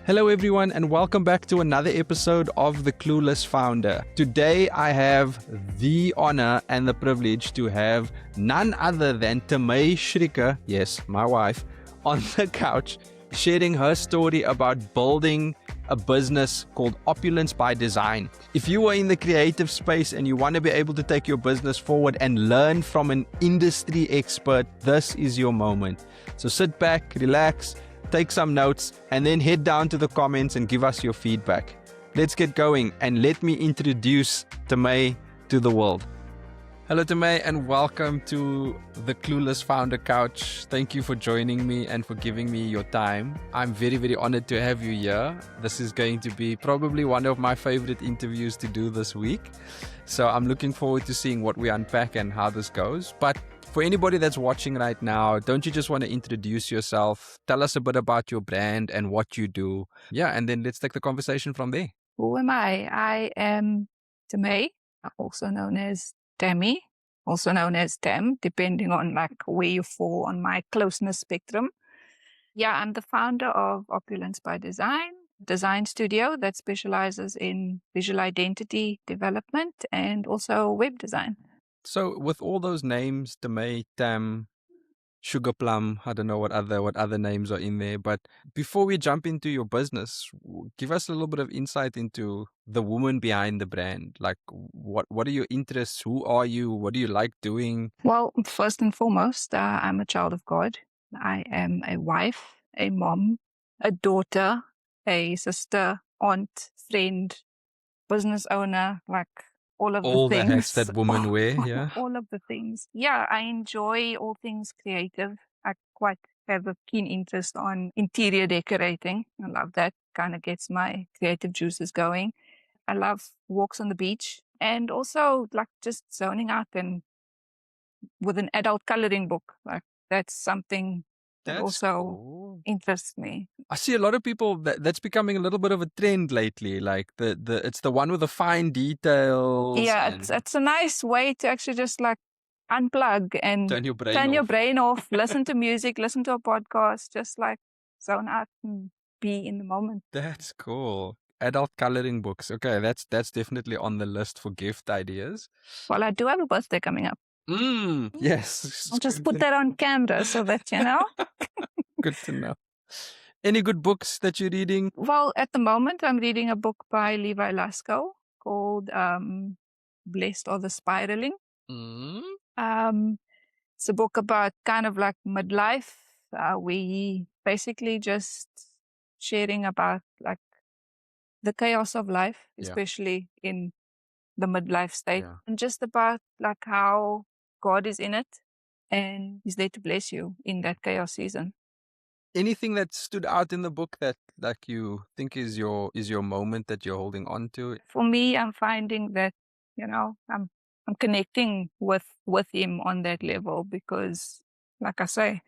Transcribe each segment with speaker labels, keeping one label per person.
Speaker 1: Hello everyone and welcome back to another episode of The Clueless Founder. Today I have the honor and the privilege to have none other than Taimé Schrickker, yes, my wife, on the couch sharing her story about building a business called Opulence by Design. If you are in the creative space and you want to be able to take your business forward and learn from an industry expert, this is your moment. So sit back, relax, take some notes, and then head down to the comments and give us your feedback. Let's get going and let me introduce Taimé to the world. Hello Taimé and welcome to the Clueless Founder Couch. Thank you for joining me and for giving me your time. I'm very, very honored to have you here. This is going to be probably one of my favorite interviews to do this week. So I'm looking forward to seeing what we unpack and how this goes. But for anybody that's watching right now, don't you just want to introduce yourself? Tell us a bit about your brand and what you do. Yeah, and then let's take the conversation from there.
Speaker 2: Who am I? I am Taimé, also known as Taimé, also known as Tam, depending on where you fall on my closeness spectrum. Yeah, I'm the founder of Opulence by Design studio that specializes in visual identity development and also web design.
Speaker 1: So with all those names, Taimé, Tam, Sugar Plum, I don't know what other names are in there, but before we jump into your business, give us a little bit of insight into the woman behind the brand. Like what are your interests? Who are you? What do you like doing?
Speaker 2: Well, first and foremost, I'm a child of God. I am a wife, a mom, a daughter, a sister, aunt, friend, business owner, all of
Speaker 1: All
Speaker 2: the
Speaker 1: the
Speaker 2: things.
Speaker 1: hats that women wear, yeah.
Speaker 2: All of the things. Yeah, I enjoy all things creative. I quite have a keen interest on interior decorating. I love that. Kind of gets my creative juices going. I love walks on the beach and also just zoning out and with an adult coloring book. That's something that
Speaker 1: That's
Speaker 2: also
Speaker 1: cool.
Speaker 2: interests me.
Speaker 1: I see a lot of people that's becoming a little bit of a trend lately. Like it's the one with the fine details.
Speaker 2: Yeah, it's a nice way to actually just unplug and
Speaker 1: turn your
Speaker 2: brain off, listen to music, listen to a podcast, just zone out and be in the moment.
Speaker 1: That's cool. Adult coloring books. Okay, that's definitely on the list for gift ideas.
Speaker 2: Well, I do have a birthday coming up.
Speaker 1: Yes.
Speaker 2: I'll just put that on camera so that you know.
Speaker 1: Good to know. Any good books that you're reading?
Speaker 2: Well, at the moment, I'm reading a book by Levi Lasko called Blessed or the Spiraling. It's a book about kind of midlife. We basically just sharing about the chaos of life, especially in the midlife state, and just about how God is in it and He's there to bless you in that chaos season.
Speaker 1: Anything that stood out in the book that you think is your moment that you're holding on to?
Speaker 2: For me, I'm finding that I'm connecting with Him on that level because, like I say,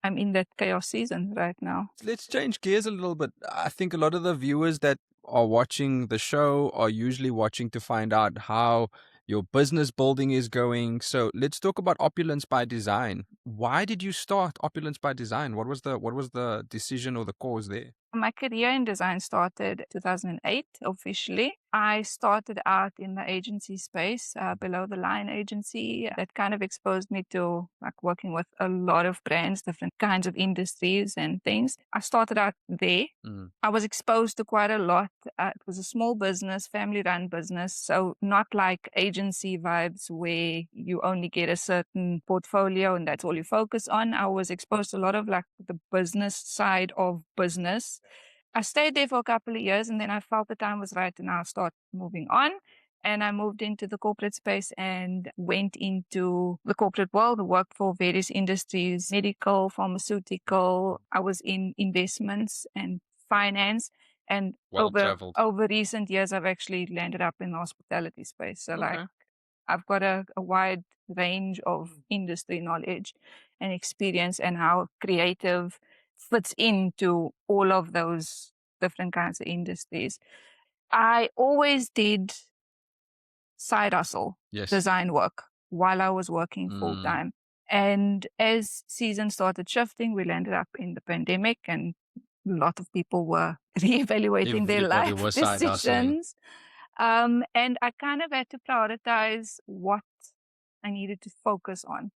Speaker 2: I'm in that chaos season right now.
Speaker 1: Let's change gears a little bit. I think a lot of the viewers that are watching the show are usually watching to find out how your business building is going. So let's talk about Opulence by Design. Why did you start Opulence by Design? What was the decision or the cause there?
Speaker 2: My career in design started 2008 officially. I started out in the agency space, below the line agency. That kind of exposed me to working with a lot of brands, different kinds of industries and things. I started out there. I was exposed to quite a lot. It was a small business, family run business. So not like agency vibes where you only get a certain portfolio and that's all you focus on. I was exposed to a lot of the business side of business. I stayed there for a couple of years and then I felt the time was right to now start moving on. And I moved into the corporate space and went into the corporate world, worked for various industries, medical, pharmaceutical. I was in investments and finance. And over recent years, I've actually landed up in the hospitality space. So I've got a wide range of industry knowledge and experience and how creative fits into all of those different kinds of industries. I always did side hustle design work while I was working full time. And as seasons started shifting, we landed up in the pandemic and lot of people were reevaluating their
Speaker 1: Everybody
Speaker 2: life
Speaker 1: was side hustling.
Speaker 2: decisions. And I kind of had to prioritize what I needed to focus on.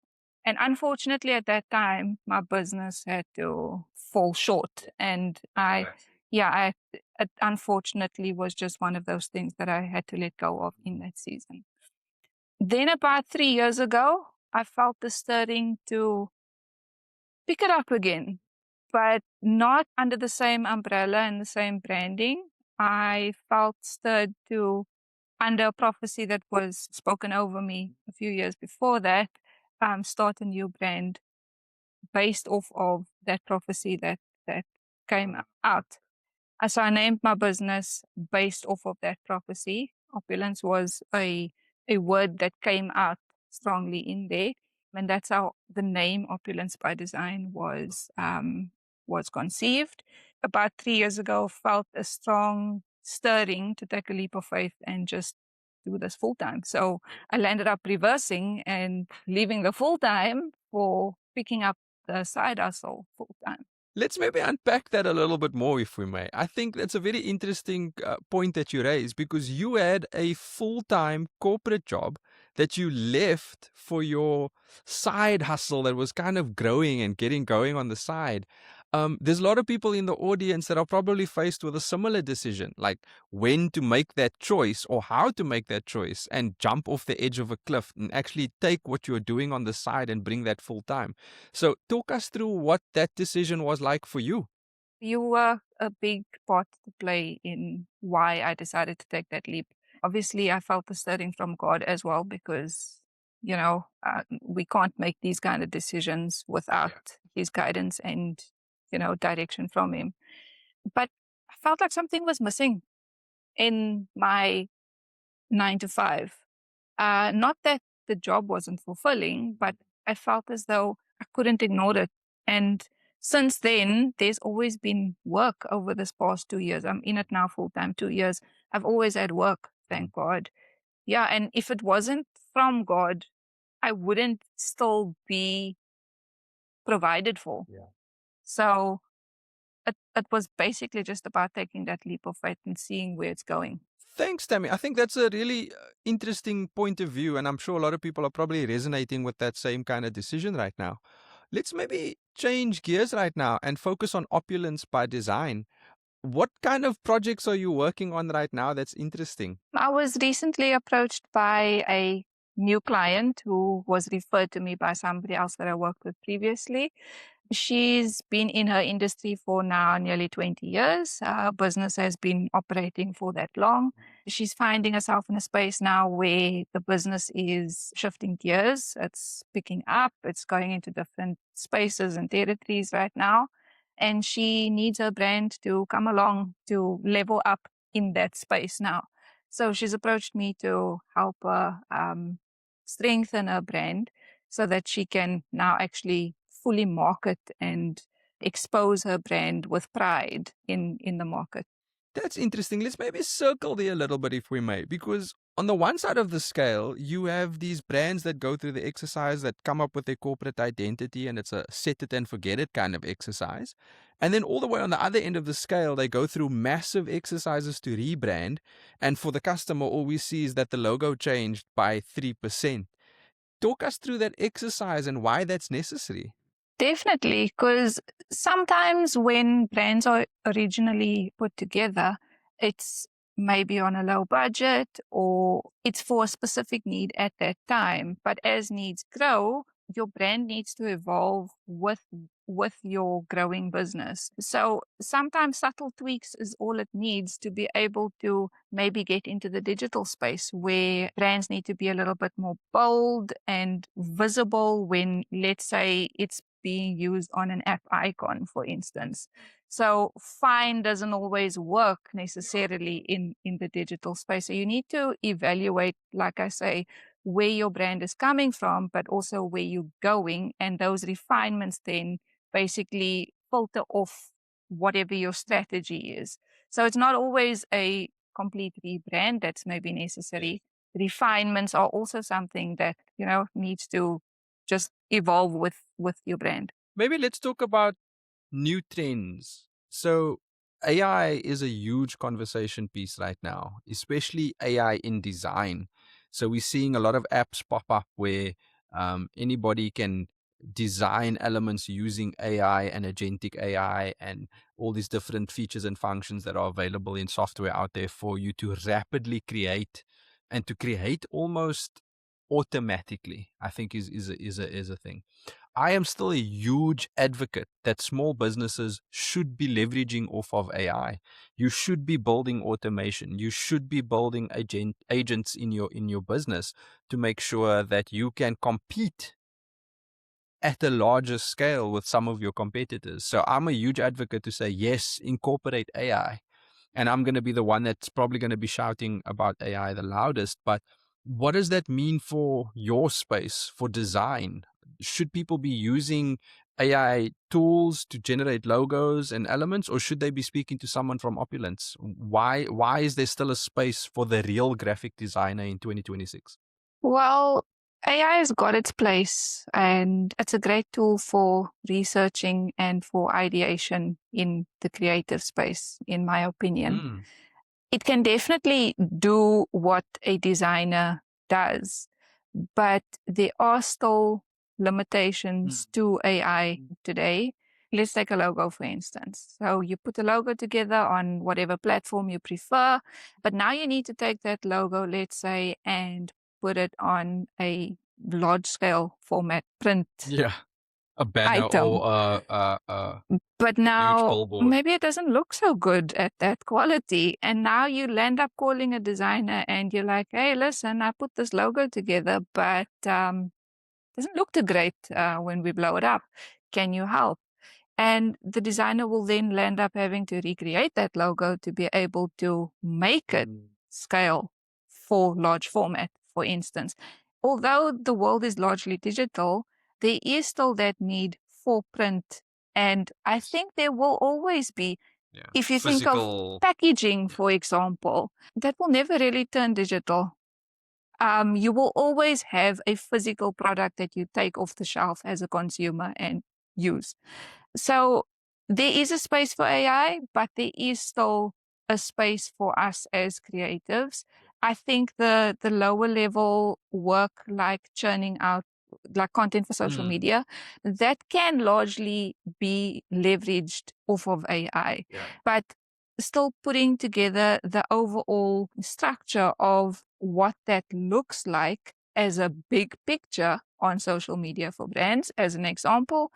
Speaker 2: And unfortunately, at that time, my business had to fall short. And I it unfortunately was just one of those things that I had to let go of in that season. Then, about 3 years ago, I felt the stirring to pick it up again, but not under the same umbrella and the same branding. I felt stirred to, under a prophecy that was spoken over me a few years before that, start a new brand based off of that prophecy that came out. So I named my business based off of that prophecy. Opulence was a word that came out strongly in there. And that's how the name Opulence by Design was conceived. About 3 years ago, felt a strong stirring to take a leap of faith and just do this full time. So I landed up reversing and leaving the full time for picking up the side hustle full time.
Speaker 1: Let's maybe unpack that a little bit more, if we may. I think that's a very interesting point that you raised, because you had a full-time corporate job that you left for your side hustle that was kind of growing and getting going on the side. There's a lot of people in the audience that are probably faced with a similar decision, like when to make that choice or how to make that choice and jump off the edge of a cliff and actually take what you're doing on the side and bring that full time. So talk us through what that decision was like for you.
Speaker 2: You were a big part to play in why I decided to take that leap. Obviously, I felt the stirring from God as well, because, we can't make these kind of decisions without His guidance and, direction from Him. But I felt like something was missing in my 9 to 5. Not that the job wasn't fulfilling, but I felt as though I couldn't ignore it. And since then, there's always been work over this past 2 years. I'm in it now full time, 2 years. I've always had work, thank God. Yeah. And if it wasn't from God, I wouldn't still be provided for.
Speaker 1: Yeah.
Speaker 2: So it was basically just about taking that leap of faith and seeing where it's going.
Speaker 1: Thanks, Tammy. I think that's a really interesting point of view, and I'm sure a lot of people are probably resonating with that same kind of decision right now. Let's maybe change gears right now and focus on Opulence by Design. What kind of projects are you working on right now that's interesting?
Speaker 2: I was recently approached by a new client who was referred to me by somebody else that I worked with previously. She's been in her industry for now nearly 20 years. Her business has been operating for that long. She's finding herself in a space now where the business is shifting gears. It's picking up, it's going into different spaces and territories right now. And she needs her brand to come along to level up in that space now. So she's approached me to help her strengthen her brand so that she can now actually fully market and expose her brand with pride in the market.
Speaker 1: That's interesting. Let's maybe circle there a little bit, if we may, because on the one side of the scale, you have these brands that go through the exercise that come up with their corporate identity, and it's a set it and forget it kind of exercise. And then all the way on the other end of the scale, they go through massive exercises to rebrand. And for the customer, all we see is that the logo changed by 3%. Talk us through that exercise and why that's necessary.
Speaker 2: Definitely, because sometimes when brands are originally put together, it's maybe on a low budget or it's for a specific need at that time. But as needs grow, your brand needs to evolve with your growing business. So sometimes subtle tweaks is all it needs to be able to maybe get into the digital space where brands need to be a little bit more bold and visible when, let's say, it's being used on an app icon, for instance. So fine doesn't always work necessarily in the digital space. So you need to evaluate, like I say, where your brand is coming from, but also where you're going. And those refinements then basically filter off whatever your strategy is. So it's not always a complete rebrand that's maybe necessary. Refinements are also something that, needs to just evolve with your brand.
Speaker 1: Maybe let's talk about new trends. So AI is a huge conversation piece right now, especially AI in design. So we're seeing a lot of apps pop up where anybody can design elements using AI and agentic AI and all these different features and functions that are available in software out there for you to rapidly create and to create almost automatically. I think is a thing. I am still a huge advocate that small businesses should be leveraging off of AI. You should be building automation. You should be building agents in your business to make sure that you can compete at a larger scale with some of your competitors. So I'm a huge advocate to say, yes, incorporate AI. And I'm going to be the one that's probably going to be shouting about AI the loudest. But what does that mean for your space, for design? Should people be using AI tools to generate logos and elements, or should they be speaking to someone from Opulence? Why is there still a space for the real graphic designer in 2026?
Speaker 2: Well, AI has got its place and it's a great tool for researching and for ideation in the creative space, in my opinion.
Speaker 1: Mm,
Speaker 2: It can definitely do what a designer does, but there are still limitations to AI today. Let's take a logo, for instance. So you put a logo together on whatever platform you prefer, but now you need to take that logo, let's say, and put it on a large scale format print
Speaker 1: yeah, a banner
Speaker 2: item.
Speaker 1: or a
Speaker 2: But
Speaker 1: huge
Speaker 2: now
Speaker 1: billboard.
Speaker 2: maybe it doesn't look so good at that quality. And now you land up calling a designer and you're like, hey, listen, I put this logo together, but doesn't look too great when we blow it up. Can you help? And the designer will then land up having to recreate that logo to be able to make it scale for large format, for instance. Although the world is largely digital, there is still that need for print. And I think there will always be,
Speaker 1: Yeah,
Speaker 2: if you think of
Speaker 1: physical.
Speaker 2: packaging, for example, that will never really turn digital. You will always have a physical product that you take off the shelf as a consumer and use. So there is a space for AI, but there is still a space for us as creatives. I think the lower level work like churning out like content for social media, that can largely be leveraged off of AI.
Speaker 1: Yeah.
Speaker 2: But still putting together the overall structure of what that looks like as a big picture on social media for brands, as an example,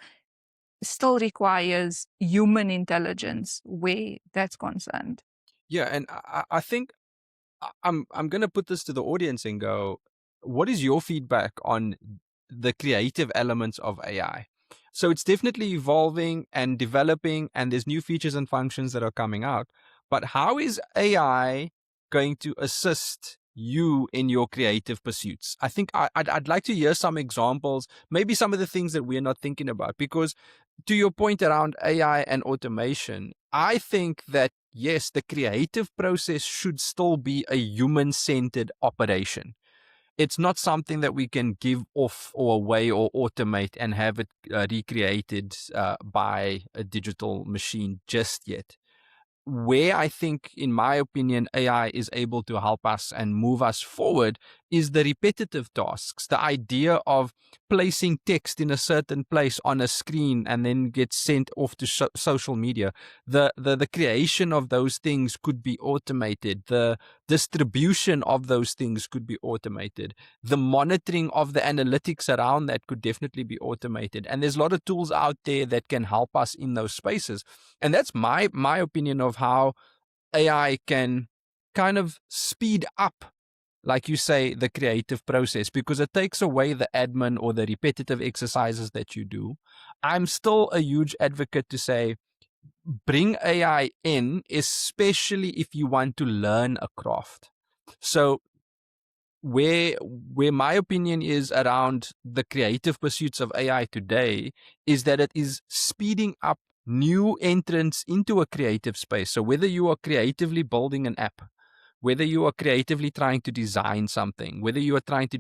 Speaker 2: still requires human intelligence where that's concerned.
Speaker 1: Yeah, and I think I'm gonna put this to the audience and go, what is your feedback on the creative elements of AI? So it's definitely evolving and developing, and there's new features and functions that are coming out. But how is AI going to assist you in your creative pursuits? I think I'd like to hear some examples, maybe some of the things that we're not thinking about, because to your point around AI and automation, I think that yes, the creative process should still be a human centered operation. It's not something that we can give off or away or automate and have it recreated by a digital machine just yet. Where I think, in my opinion, AI is able to help us and move us forward is the repetitive tasks. The idea of placing text in a certain place on a screen and then gets sent off to social media. The creation of those things could be automated. The distribution of those things could be automated. The monitoring of the analytics around that could definitely be automated. And there's a lot of tools out there that can help us in those spaces. And that's my opinion of how AI can kind of speed up, like you say, the creative process, because it takes away the admin or the repetitive exercises that you do. I'm still a huge advocate to say, bring AI in, especially if you want to learn a craft. So where my opinion is around the creative pursuits of AI today is that it is speeding up new entrants into a creative space. So whether you are creatively building an app, whether you are creatively trying to design something, whether you are trying to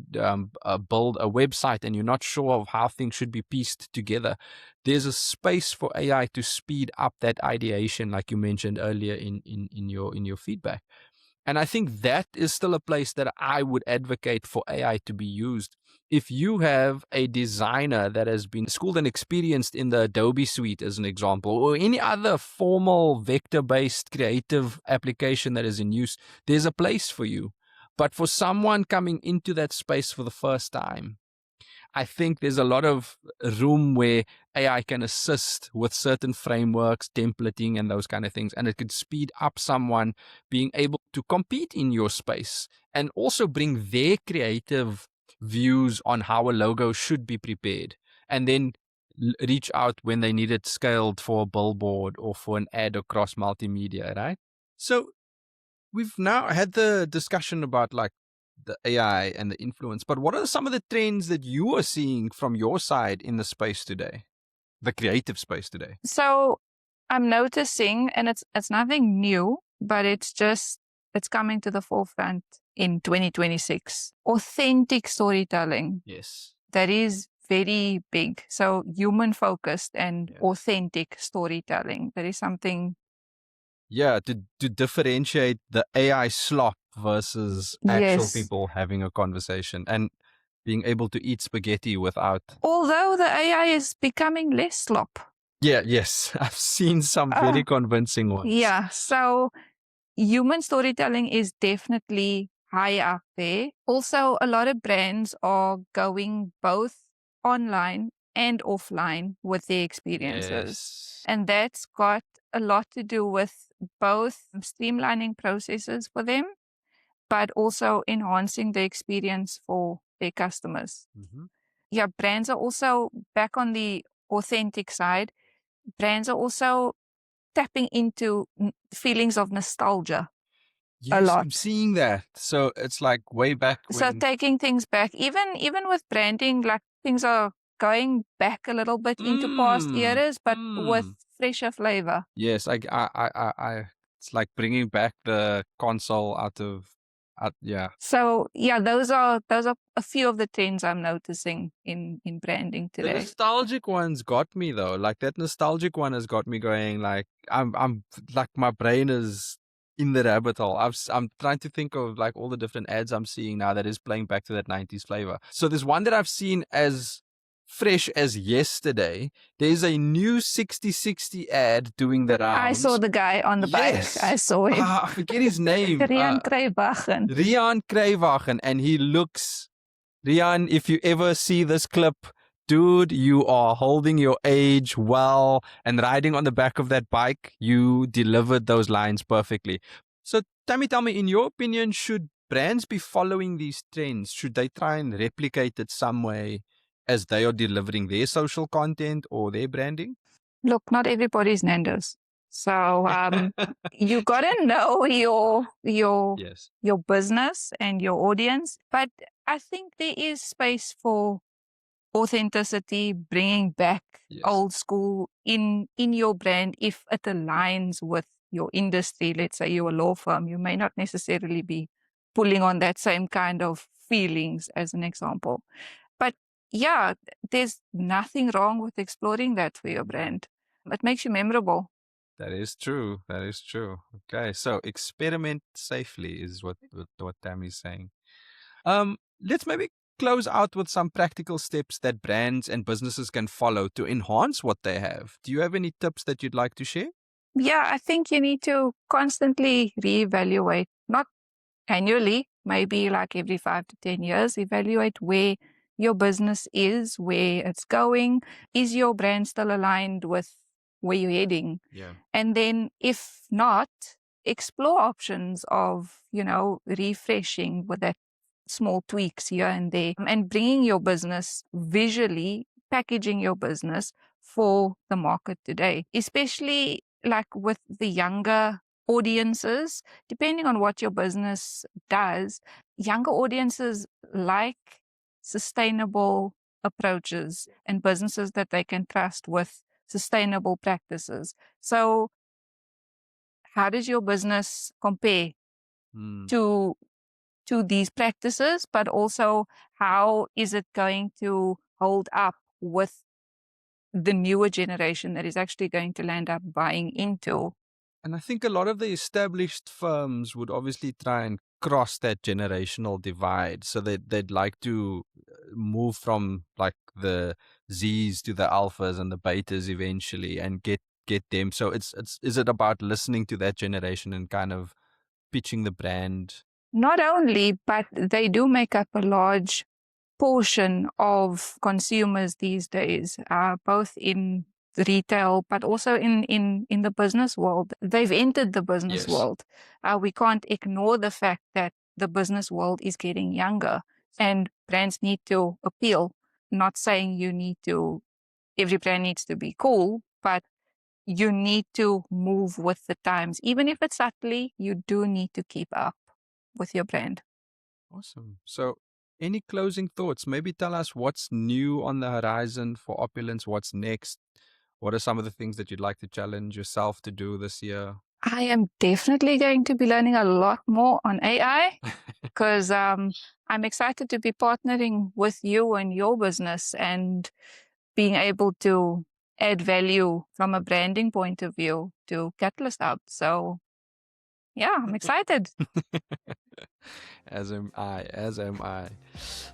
Speaker 1: build a website and you're not sure of how things should be pieced together, there's a space for AI to speed up that ideation, like you mentioned earlier in your feedback. And I think that is still a place that I would advocate for AI to be used. If you have a designer that has been schooled and experienced in the Adobe suite, as an example, or any other formal vector based creative application that is in use, there's a place for you. But for someone coming into that space for the first time, I think there's a lot of room where AI can assist with certain frameworks, templating, and those kind of things. And it could speed up someone being able to compete in your space and also bring their creative views on how a logo should be prepared. And then reach out when they need it scaled for a billboard or for an ad across multimedia, right? So we've now had the discussion about like the AI and the influence, but what are some of the trends that you are seeing from your side in the space today, the creative space today?
Speaker 2: So I'm noticing, and it's nothing new, but it's coming to the forefront in 2026. Authentic storytelling.
Speaker 1: Yes.
Speaker 2: That is very big. So human focused and
Speaker 1: Yeah.
Speaker 2: authentic storytelling. That is something.
Speaker 1: Yeah, to differentiate the AI slop versus actual
Speaker 2: Yes.
Speaker 1: people having a conversation and being able to eat spaghetti without.
Speaker 2: Although the AI is becoming less slop.
Speaker 1: Yeah, yes. I've seen some very convincing ones.
Speaker 2: Yeah. So human storytelling is definitely high up there. Also, a lot of brands are going both online and offline with their experiences.
Speaker 1: Yes.
Speaker 2: And that's got a lot to do with both streamlining processes for them, but also enhancing the experience for their customers.
Speaker 1: Mm-hmm.
Speaker 2: Yeah, brands are also back on the authentic side. Brands are also tapping into feelings of nostalgia.
Speaker 1: Yes,
Speaker 2: lot.
Speaker 1: I'm seeing that. So it's like way back when.
Speaker 2: So taking things back, even with branding, like things are going back a little bit into past eras, but with fresher flavor.
Speaker 1: Yes, it's like bringing back the console yeah.
Speaker 2: So yeah, those are a few of the trends I'm noticing in branding
Speaker 1: The
Speaker 2: today.
Speaker 1: nostalgic ones got me though. Like that nostalgic one has got me going. Like I'm like my brain is in the rabbit hole. I'm trying to think of like all the different ads I'm seeing now that is playing back to that 90s flavor. So there's one that I've seen as fresh as yesterday. There's a new 60/60 ad doing the rounds.
Speaker 2: I saw the guy on the
Speaker 1: Yes.
Speaker 2: bike. I saw him.
Speaker 1: I forget his name.
Speaker 2: Rian Kruiwagen.
Speaker 1: Rian Kruiwagen, and he looks. Rian, if you ever see this clip, dude, you are holding your age well and riding on the back of that bike. You delivered those lines perfectly. So, Taimé, tell me, in your opinion, should brands be following these trends? Should they try and replicate it some way as they are delivering their social content or their branding?
Speaker 2: Look, not everybody's Nando's. So you gotta know
Speaker 1: Yes.
Speaker 2: your business and your audience. But I think there is space for authenticity, bringing back
Speaker 1: Yes.
Speaker 2: old school in your brand if it aligns with your industry. Let's say you're a law firm, you may not necessarily be pulling on that same kind of feelings as an example. But yeah, there's nothing wrong with exploring that for your brand. It makes you memorable.
Speaker 1: That is true. That is true. Okay, so experiment safely is what Tammy's saying. Let's maybe close out with some practical steps that brands and businesses can follow to enhance what they have. Do you have any tips that you'd like to share?
Speaker 2: Yeah, I think you need to constantly reevaluate, not annually, maybe like every 5 to 10 years, evaluate where your business is, where it's going. Is your brand still aligned with where you're heading?
Speaker 1: Yeah.
Speaker 2: And then if not, explore options of, refreshing with that small tweaks here and there and bringing your business visually, packaging your business for the market today, especially like with the younger audiences, depending on what your business does. Younger audiences like sustainable approaches and businesses that they can trust with sustainable practices. So how does your business compare
Speaker 1: Mm.
Speaker 2: to these practices, but also how is it going to hold up with the newer generation that is actually going to land up buying into.
Speaker 1: And I think a lot of the established firms would obviously try and cross that generational divide. So they'd like to move from like the Z's to the alphas and the betas eventually and get them. So is it about listening to that generation and kind of pitching the brand?
Speaker 2: Not only, but they do make up a large portion of consumers these days, both in retail, but also in the business world. They've entered the business
Speaker 1: Yes.
Speaker 2: world. We can't ignore the fact that the business world is getting younger and brands need to appeal. Not saying every brand needs to be cool, but you need to move with the times. Even if it's subtly, you do need to keep up with your brand.
Speaker 1: Awesome. So, any closing thoughts? Maybe tell us what's new on the horizon for Opulence, what's next? What are some of the things that you'd like to challenge yourself to do this year?
Speaker 2: I am definitely going to be learning a lot more on AI because I'm excited to be partnering with you and your business and being able to add value from a branding point of view to Catalyst Hub. So, yeah, I'm excited.
Speaker 1: As am I, as am I.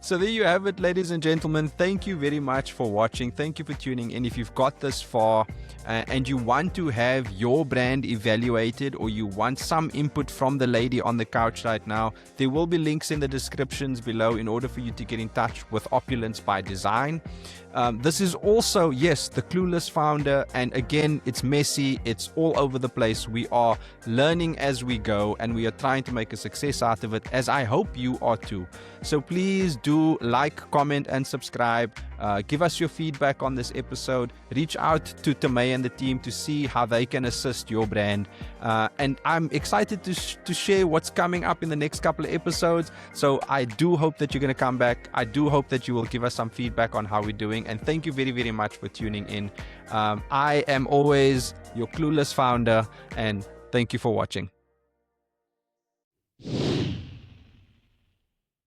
Speaker 1: So there you have it, ladies and gentlemen. Thank you very much for watching. Thank you for tuning in. If you've got this far and you want to have your brand evaluated or you want some input from the lady on the couch right now, there will be links in the descriptions below in order for you to get in touch with Opulence by Design. This is also, yes, the Clueless founder. And again, it's messy. It's all over the place. We are learning as we go and we are trying to make a success out of it, as I hope you are too. So please do like, comment, and subscribe. Give us your feedback on this episode. Reach out to Taimé and the team to see how they can assist your brand. And I'm excited to share what's coming up in the next couple of episodes. So I do hope that you're going to come back. I do hope that you will give us some feedback on how we're doing. And thank you very, very much for tuning in. I am always your Clueless founder, and thank you for watching.